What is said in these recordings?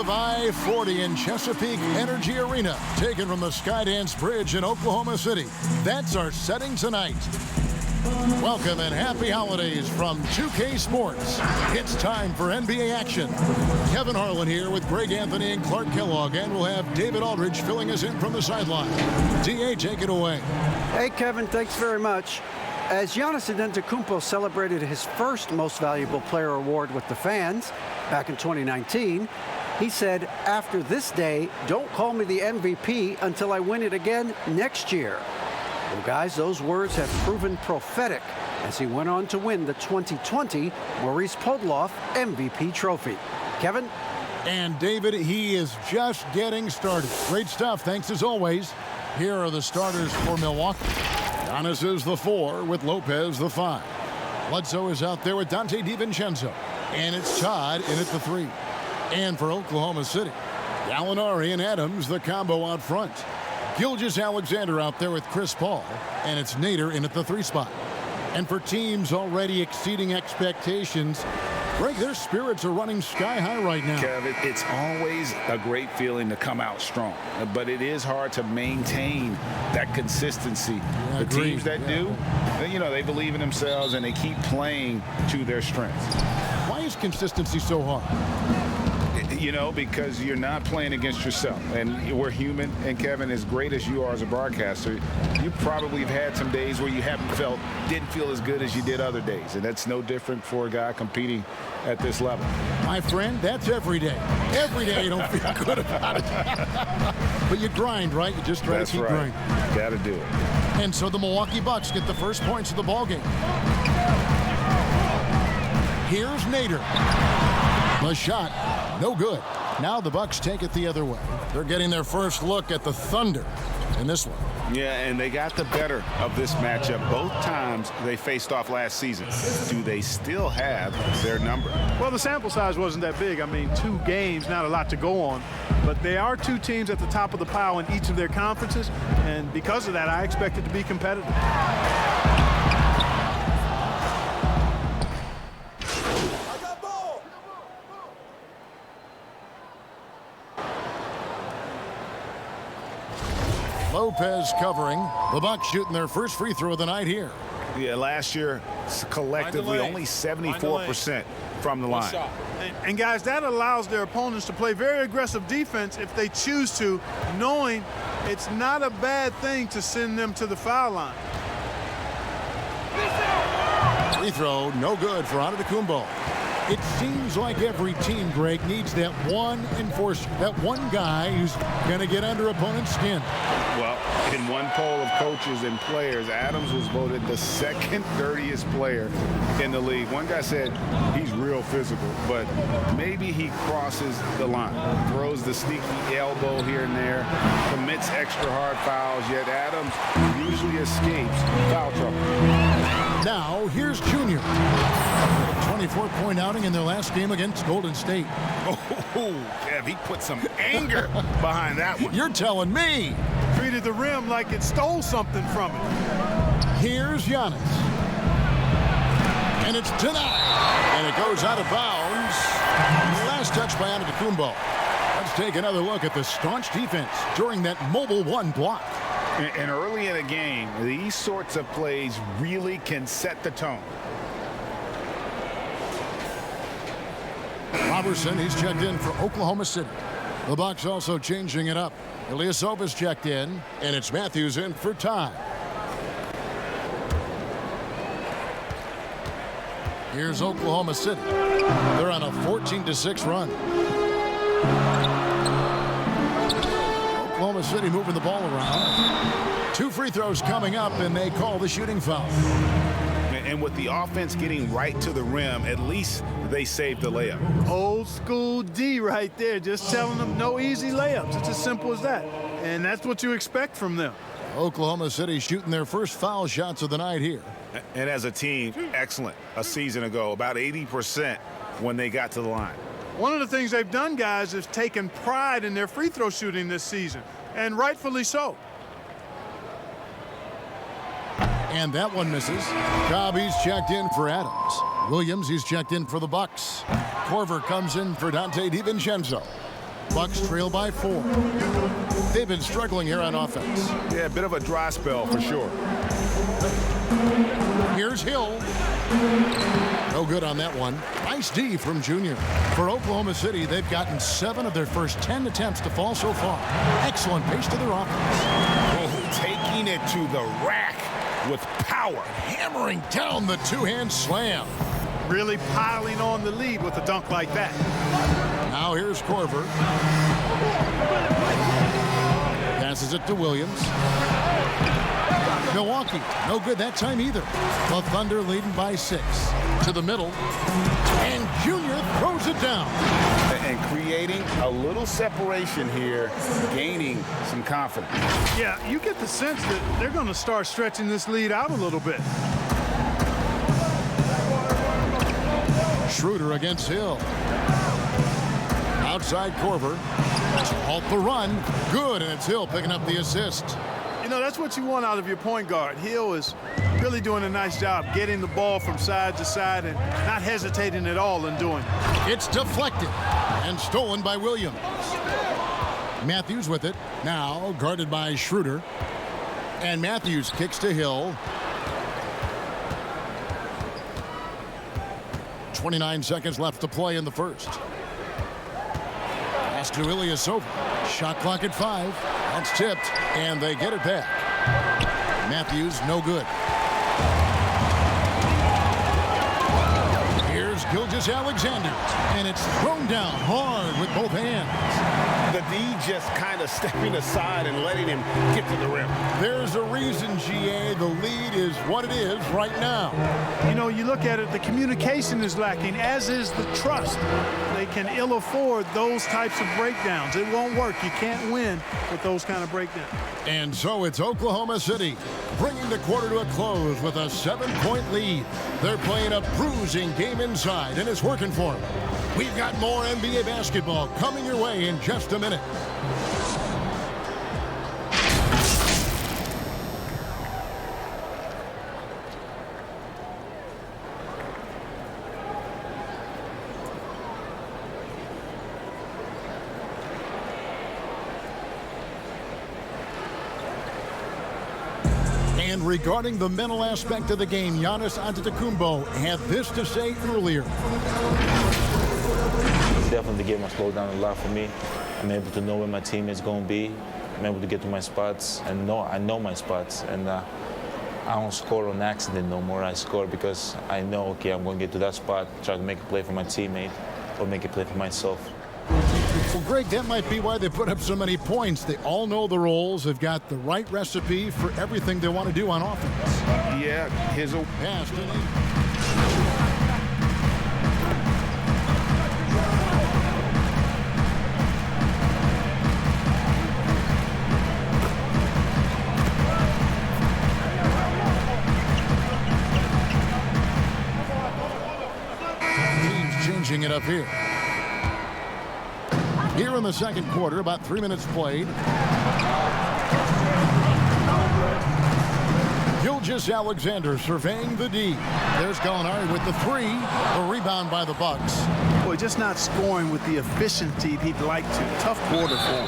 of I-40 in Chesapeake Energy Arena, taken from the Skydance Bridge in Oklahoma City. That's our setting tonight. Welcome and happy holidays from 2K Sports. It's time for NBA action. Kevin Harlan here with Greg Anthony and Clark Kellogg, and we'll have David Aldridge filling us in from the sideline. DA, take it away. Hey, Kevin, thanks very much. As Giannis Antetokounmpo celebrated his first Most Valuable Player award with the fans back in 2019, he said, after this day, don't call me the MVP until I win it again next year. Well, guys, those words have proven prophetic as he went on to win the 2020 Maurice Podoloff MVP trophy. Kevin? And David, he is just getting started. Great stuff, thanks as always. Here are the starters for Milwaukee. Giannis is the 4 with Lopez the 5. Bledsoe is out there with Dante DiVincenzo. And it's Todd in at the 3. And for Oklahoma City, Gallinari and Adams, the combo out front. Gilgeous-Alexander out there with Chris Paul. And it's Nader in at the 3 spot. And for teams already exceeding expectations, Greg, their spirits are running sky high right now. Kev, it's always a great feeling to come out strong, but it is hard to maintain that consistency. The teams that do, you know, they believe in themselves and they keep playing to their strengths. Why is consistency so hard? You know, because you're not playing against yourself, and we're human. And Kevin, as great as you are as a broadcaster, you probably have had some days where you didn't feel as good as you did other days, and that's no different for a guy competing at this level. My friend, that's every day. Every day you don't feel good about it. But you grind, right? You just try to keep grinding. Got to do it. And so the Milwaukee Bucks get the first points of the ballgame. Here's Nader. The shot, no good. Now the Bucks take it the other way. They're getting their first look at the Thunder in this one. Yeah, and they got the better of this matchup both times they faced off last season. Do they still have their number? Well, the sample size wasn't that big. I mean, 2 games, not a lot to go on. But they are 2 teams at the top of the pile in each of their conferences. And because of that, I expect it to be competitive. Lopez covering. The Bucks shooting their first free throw of the night here. Yeah, last year, collectively, only 74% from the line. And guys, that allows their opponents to play very aggressive defense if they choose to, knowing it's not a bad thing to send them to the foul line. Free throw, no good for Antetokounmpo. It seems like every team, Greg, needs that one enforcer, that one guy who's going to get under opponent's skin. Well, in one poll of coaches and players, Adams was voted the 2nd dirtiest player in the league. One guy said he's real physical, but maybe he crosses the line, throws the sneaky elbow here and there, commits extra hard fouls, yet Adams usually escapes foul trouble. Now, here's Junior. 24-point outing in their last game against Golden State. Oh, Kev, he put some anger behind that one. You're telling me. Treated the rim like it stole something from it. Here's Giannis. And it's denied. And it goes out of bounds. Last touch by Antetokounmpo. Let's take another look at the staunch defense during that Mobile 1 block. And early in a game, these sorts of plays really can set the tone. Robertson, he's checked in for Oklahoma City. The Bucks also changing it up. Ilyasova's checked in, and it's Matthews in for Todd. Here's Oklahoma City. They're on a 14-6 run. Oklahoma City moving the ball around. 2 free throws coming up, and they call the shooting foul. And with the offense getting right to the rim, at least they saved the layup. Old school D right there, just telling them no easy layups. It's as simple as that. And that's what you expect from them. Oklahoma City shooting their first foul shots of the night here. And as a team, excellent a season ago, about 80% when they got to the line. One of the things they've done, guys, is taken pride in their free throw shooting this season, and rightfully so. And that one misses. Cobb, he's checked in for Adams. Williams, he's checked in for the Bucks. Korver comes in for Dante DiVincenzo. Bucks trail by 4. They've been struggling here on offense. Yeah, a bit of a dry spell for sure. Here's Hill. No good on that one. Nice D from Junior. For Oklahoma City, they've gotten 7 of their first 10 attempts to fall so far. Excellent pace to their offense. Oh, taking it to the rack with power. Hammering down the two-hand slam. Really piling on the lead with a dunk like that. Now here's Korver. Passes it to Williams. Milwaukee, no good that time either. The Thunder leading by 6. To the middle. And Junior throws it down. And creating a little separation here, gaining some confidence. Yeah, you get the sense that they're going to start stretching this lead out a little bit. Schroeder against Hill. Outside Korver. To halt the run. Good, and it's Hill picking up the assist. You know, that's what you want out of your point guard. Hill is really doing a nice job getting the ball from side to side and not hesitating at all in doing it. It's deflected and stolen by Williams. Matthews with it. Now guarded by Schroeder. And Matthews kicks to Hill. 29 seconds left to play in the first. Pass to Ilyasova. Shot clock at 5. That's tipped, and they get it back. Matthews, no good. Here's Gilgeous-Alexander, and it's thrown down hard with both hands. The D just kind of stepping aside and letting him get to the rim. There's a reason, GA, the lead is what it is right now. You know, you look at it, the communication is lacking, as is the trust. They can ill afford those types of breakdowns. It won't work. You can't win with those kind of breakdowns. And so it's Oklahoma City bringing the quarter to a close with a 7-point lead. They're playing a bruising game inside, and it's working for them. We've got more NBA basketball coming your way in just a minute. And regarding the mental aspect of the game, Giannis Antetokounmpo had this to say earlier. Definitely the game has slowed down a lot for me. I'm able to know where my teammates going to be. I'm able to get to my spots and I know my spots. And I don't score on accident no more. I score because I know, okay, I'm going to get to that spot, try to make a play for my teammate or make a play for myself. Well, Greg, that might be why they put up so many points. They all know the roles. They've got the right recipe for everything they want to do on offense. Yeah, his pass to Lee. Changing it up here. Here in the second quarter, about 3 minutes played. Gilgeous-Alexander surveying the D. There's Gallinari with the 3. A rebound by the Bucks. Boy, just not scoring with the efficiency he'd like to. Tough quarter for him.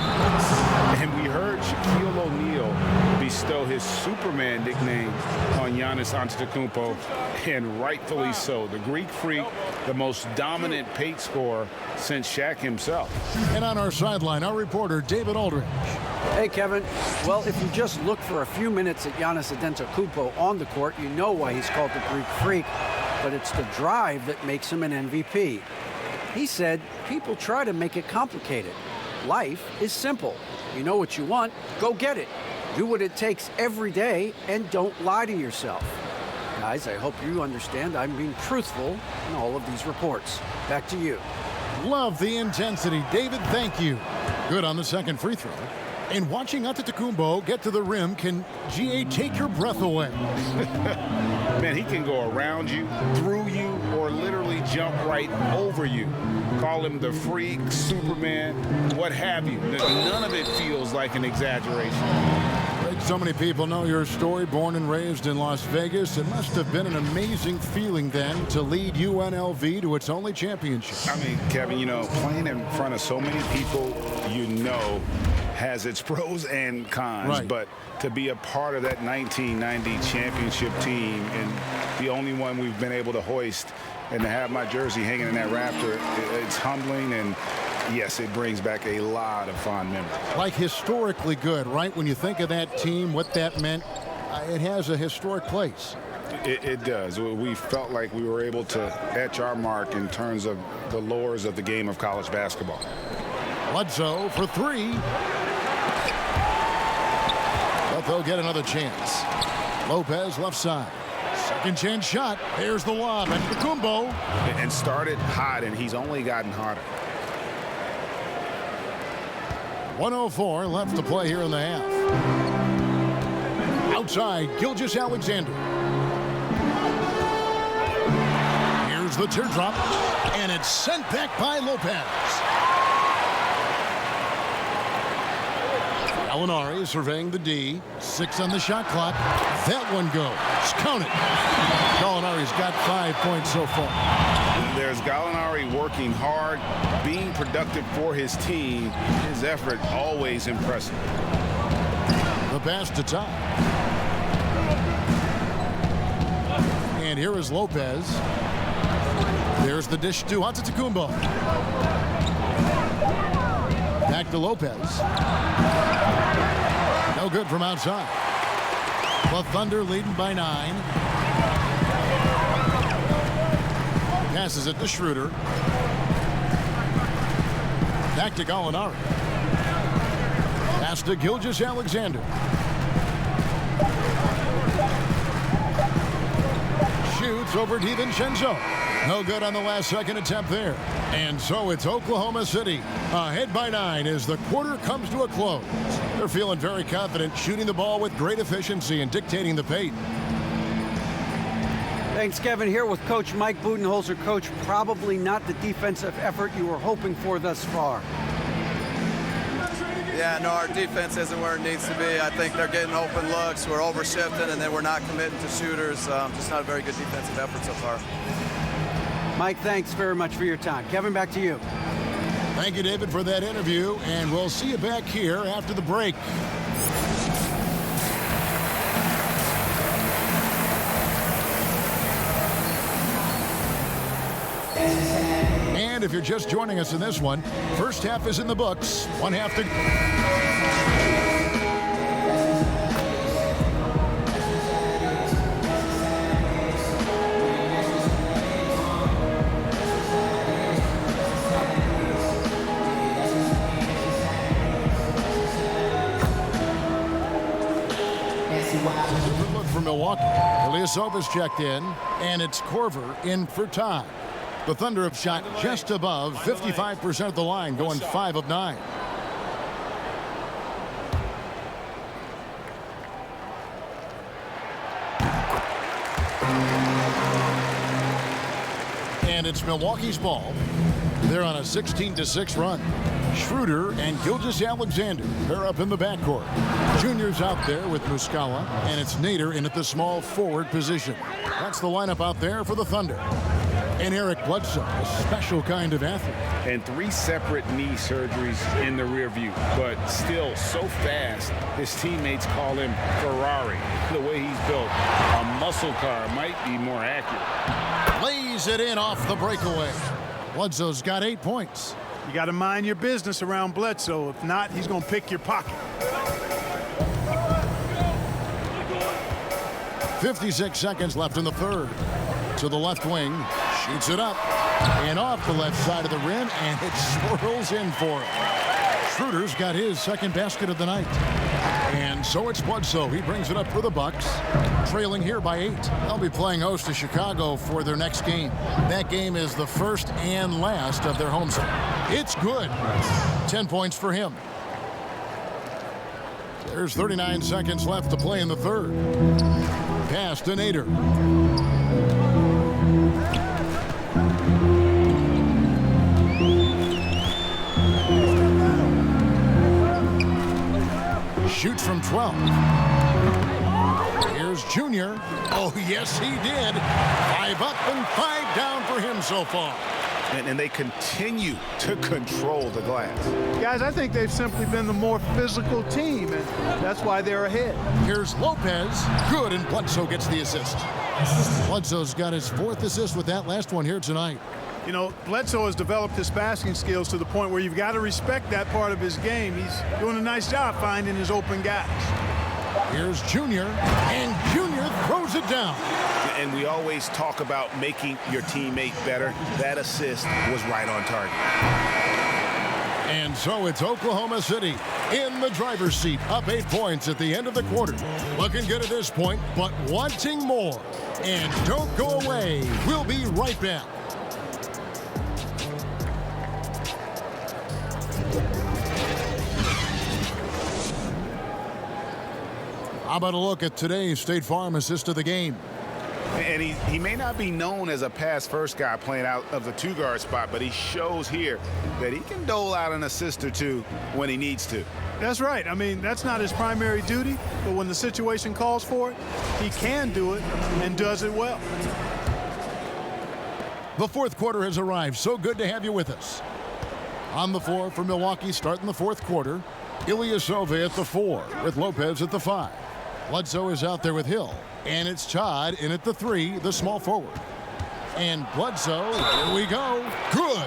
And we heard Shaquille O'Neal bestow his Superman nickname on Giannis Antetokounmpo, and rightfully so. The Greek Freak, the most dominant paint scorer since Shaq himself. And on our sideline, our reporter, David Aldridge. Hey, Kevin. Well, if you just look for a few minutes at Giannis Antetokounmpo on the court, you know why he's called the Greek Freak. But it's the drive that makes him an MVP. He said people try to make it complicated. Life is simple. You know what you want, go get it. Do what it takes every day and don't lie to yourself. Guys, I hope you understand I'm being truthful in all of these reports. Back to you. Love the intensity. David, thank you. Good on the second free throw. And watching Antetokounmpo get to the rim can, GA, take your breath away. Man, he can go around you, through you, or literally jump right over you. Call him the Freak, Superman, what have you. None of it feels like an exaggeration. Great So many people know your story. Born and raised in Las Vegas, it must have been an amazing feeling then to lead UNLV to its only championship. I mean, Kevin, you know, playing in front of so many people, you know, has its pros and cons. Right. But to be a part of that 1990 championship team and the only one we've been able to hoist and to have my jersey hanging in that rafter, it's humbling, and yes, it brings back a lot of fond memories. Like historically good, right? When you think of that team, what that meant, it has a historic place. It does. We felt like we were able to etch our mark in terms of the lures of the game of college basketball. Bledsoe for three. But they'll get another chance. Lopez left side. Second chance shot. There's the lob. And Kumbo. And started hot, and he's only gotten hotter. 1:04 left to play here in the half. Outside, Gilgeous-Alexander. Here's the teardrop, and it's sent back by Lopez. Gallinari surveying the D. 6 on the shot clock. That one goes. Count it. Gallinari's got 5 points so far. There's Gallinari working hard, being productive for his team. His effort always impressive. The pass to Ty. And here is Lopez. There's the dish to Antetokounmpo. Back to Lopez. No good from outside. The Thunder leading by 9. Passes it to Schroeder. Back to Gallinari. Pass to Gilgeous-Alexander. Shoots over DiVincenzo. No good on the last second attempt there. And so it's Oklahoma City ahead by 9 as the quarter comes to a close. They're feeling very confident, shooting the ball with great efficiency and dictating the pace. Thanks, Kevin. Here with Coach Mike Budenholzer. Coach, probably not the defensive effort you were hoping for thus far. Yeah, no, our defense isn't where it needs to be. I think they're getting open looks. We're overshifting, and then we're not committing to shooters. Just not a very good defensive effort so far. Mike, thanks very much for your time. Kevin, back to you. Thank you, David, for that interview, and we'll see you back here after the break. And if you're just joining us in this one, first half is in the books. One half to... Good look for Milwaukee. Ilyasovas checked in, and it's Korver in for Todd. The Thunder have shot just above 55% of the line, going 5 of 9. And it's Milwaukee's ball. They're on a 16-6 run. Schroeder and Gilgeous-Alexander pair up in the backcourt. Junior's out there with Muscala, and it's Nader in at the small forward position. That's the lineup out there for the Thunder. And Eric Bledsoe, a special kind of athlete. And 3 separate knee surgeries in the rear view, but still so fast, his teammates call him Ferrari. The way he's built, a muscle car might be more accurate. Lays it in off the breakaway. Bledsoe's got 8 points. You got to mind your business around Bledsoe. If not, he's going to pick your pocket. 56 seconds left in the third. To the left wing, shoots it up and off the left side of the rim, and it swirls in for him. Schroeder's got his second basket of the night. And so it's Bledsoe. He brings it up for the Bucks, trailing here by 8. They'll be playing host to Chicago for their next game. That game is the first and last of their homestand. It's good. 10 points for him. There's 39 seconds left to play in the third. Pass to Nader. Shoots from 12. Here's Junior. Oh, yes, he did. 5 up and 5 down for him so far. And they continue to control the glass. Guys, I think they've simply been the more physical team, and that's why they're ahead. Here's Lopez. Good, and Bledsoe gets the assist. Bledsoe's got his 4th assist with that last one here tonight. You know, Bledsoe has developed his passing skills to the point where you've got to respect that part of his game. He's doing a nice job finding his open guys. Here's Junior, and Junior throws it down. And we always talk about making your teammate better. That assist was right on target. And so it's Oklahoma City in the driver's seat, up 8 points at the end of the quarter. Looking good at this point, but wanting more. And don't go away. We'll be right back. How about a look at today's State Farm assist of the game? And he may not be known as a pass-first guy playing out of the 2-guard spot, but he shows here that he can dole out an assist or two when he needs to. That's right. I mean, that's not his primary duty, but when the situation calls for it, he can do it and does it well. The 4th quarter has arrived. So good to have you with us. On the floor for Milwaukee starting the 4th quarter, Ilyasova at the 4 with Lopez at the 5. Bledsoe is out there with Hill. And it's Todd in at the 3, the small forward. And Bledsoe, here we go. Good.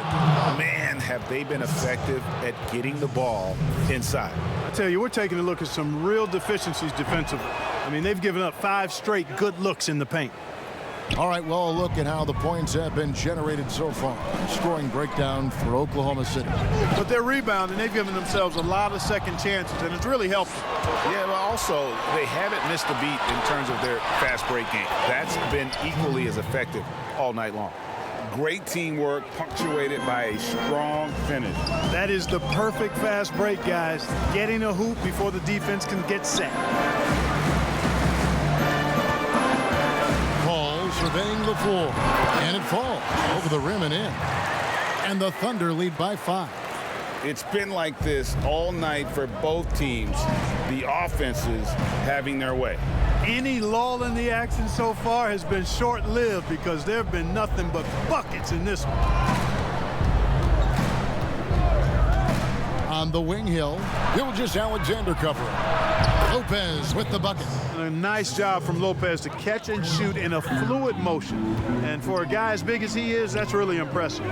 Man, have they been effective at getting the ball inside. I tell you, we're taking a look at some real deficiencies defensively. I mean, they've given up 5 straight good looks in the paint. All right, well, a look at how the points have been generated so far. Scoring breakdown for Oklahoma City. But they're rebounding. They've given themselves a lot of second chances, and it's really helped them. Yeah, but also, they haven't missed a beat in terms of their fast break game. That's been equally as effective all night long. Great teamwork, punctuated by a strong finish. That is the perfect fast break, guys. Getting a hoop before the defense can get set. Surveying the floor, and it falls over the rim and in. And the Thunder lead by 5. It's been like this all night for both teams. The offenses having their way. Any lull in the action so far has been short-lived because there have been nothing but buckets in this one. On the wing, Hill. Gilgeous-Alexander covering. Lopez with the bucket. A nice job from Lopez to catch and shoot in a fluid motion. And for a guy as big as he is, that's really impressive.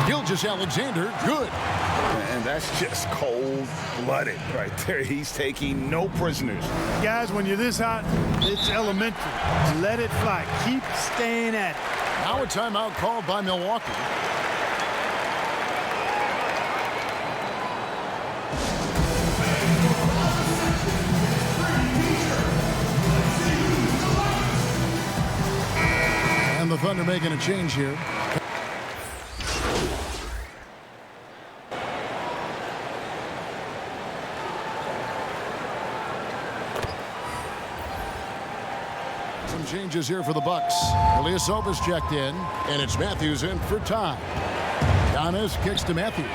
Gilgeous-Alexander, good. And that's just cold-blooded right there. He's taking no prisoners. Guys, when you're this hot, it's elementary. Let it fly. Keep staying at it. Now a timeout called by Milwaukee. And the Thunder making a change here. Some changes here for the Bucks. Ilyasova's checked in, and it's Matthews in for time. Giannis kicks to Matthews.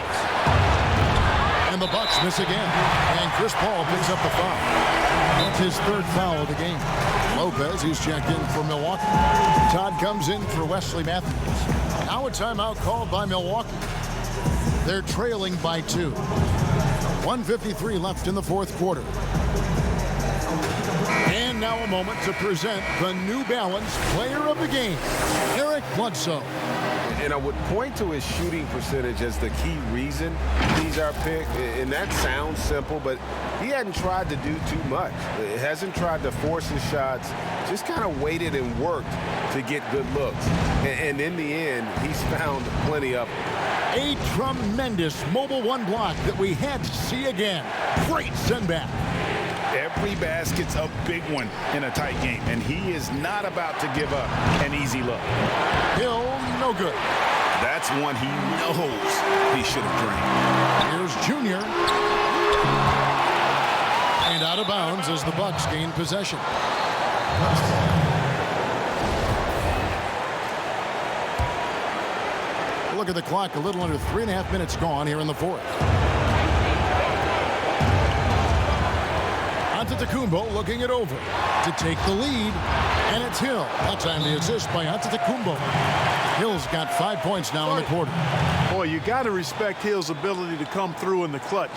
And the Bucks miss again. And Chris Paul picks up the foul. That's his 3rd foul of the game. Lopez, he's checked in for Milwaukee. Todd comes in for Wesley Matthews. Now a timeout called by Milwaukee. They're trailing by 2. 1:53 left in the 4th quarter. And now a moment to present the New Balance Player of the Game, Eric Bledsoe. And I would point to his shooting percentage as the key reason he's our pick. And that sounds simple, but he hadn't tried to do too much. He hasn't tried to force his shots, just kind of waited and worked to get good looks. And in the end, he's found plenty of them. A tremendous Mobile One block that we had to see again. Great send back. Every basket's a big one in a tight game, and he is not about to give up an easy look. Hill, no good. That's one he knows he should have drained. Here's Junior. And out of bounds as the Bucks gain possession. Look at the clock, a little under 3.5 minutes gone here in the 4th. Antetokounmpo looking it over to take the lead, and it's Hill. That time the assist by Antetokounmpo. Hill's got 5 points now in the quarter. Boy, you got to respect Hill's ability to come through in the clutch,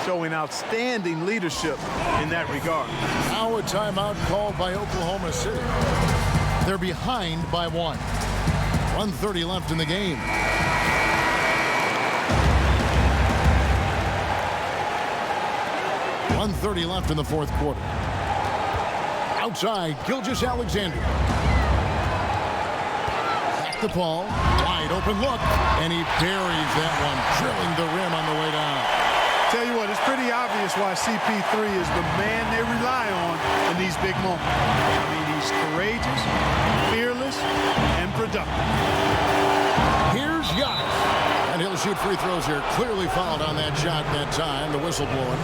showing outstanding leadership in that regard. Now a timeout called by Oklahoma City. They're behind by 1. 1:30 left in the game. .130 left in the fourth quarter. Outside, Gilgeous-Alexander. Back to Paul. Wide open look. And he buries that one, drilling the rim on the way down. Tell you what, it's pretty obvious why CP3 is the man they rely on in these big moments. I mean, he's courageous, fearless, and productive. Here's Giannis. And he'll shoot free throws here. Clearly fouled on that shot that time, the whistle blowing.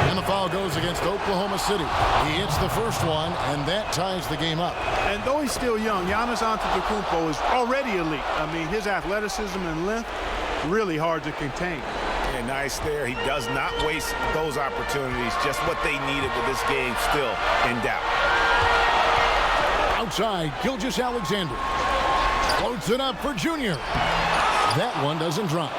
And the foul goes against Oklahoma City. He hits the first one, and that ties the game up. And though he's still young, Giannis Antetokounmpo is already elite. I mean, his athleticism and length, really hard to contain. Yeah, nice there. He does not waste those opportunities. Just what they needed with this game still in doubt. Outside, Gilgeous-Alexander. Floats it up for Junior. That one doesn't drop.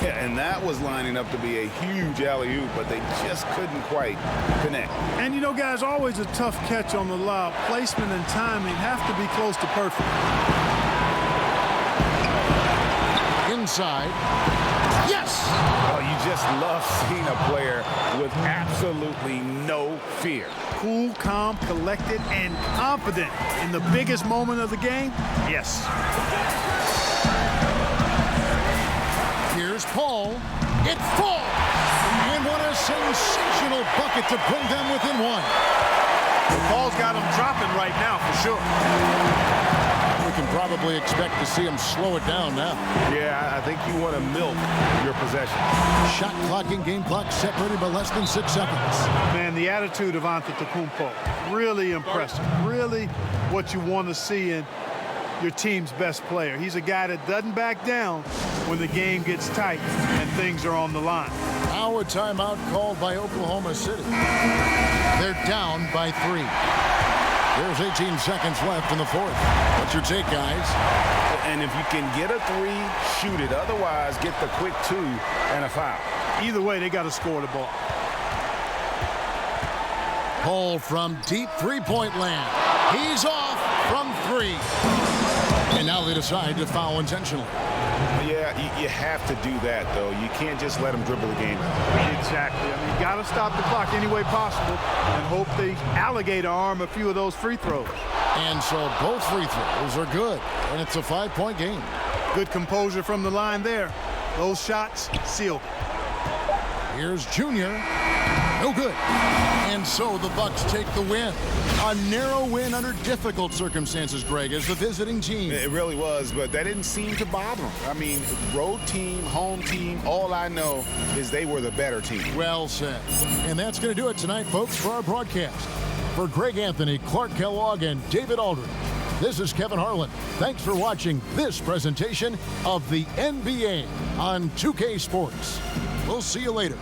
Yeah, and that was lining up to be a huge alley-oop, but they just couldn't quite connect. And you know, guys, always a tough catch on the lob. Placement and timing have to be close to perfect. Inside. Yes! Oh, you just love seeing a player with absolutely no fear. Cool, calm, collected, and confident in the biggest moment of the game. Yes. Here's Paul. It falls! And what a sensational bucket to bring them within 1. Paul's got him dropping right now for sure. We can probably expect to see him slow it down now. Yeah, I think you want to milk your possession. Shot clock and game clock separated by less than 6 seconds. Man, the attitude of Antetokounmpo, really impressive. Really what you want to see in your team's best player. He's a guy that doesn't back down when the game gets tight and things are on the line. Now a timeout called by Oklahoma City. They're down by 3. There's 18 seconds left in the fourth. What's your take, guys? And if you can get a 3, shoot it. Otherwise, get the quick 2 and a foul. Either way, they got to score the ball. Paul from deep three-point land. He's off from 3. And now they decide to foul intentionally. Yeah, you have to do that, though. You can't just let them dribble the game out. Exactly. I mean, you got to stop the clock any way possible and hope the alligator arm a few of those free throws. And so both free throws are good, and it's a 5-point game. Good composure from the line there. Those shots sealed. Here's Junior. No good. And so the Bucks take the win. A narrow win under difficult circumstances, Greg, as the visiting team. It really was, but that didn't seem to bother them. I mean, road team, home team, all I know is they were the better team. Well said. And that's going to do it tonight, folks, for our broadcast. For Greg Anthony, Clark Kellogg, and David Aldridge, this is Kevin Harlan. Thanks for watching this presentation of the NBA on 2K Sports. We'll see you later.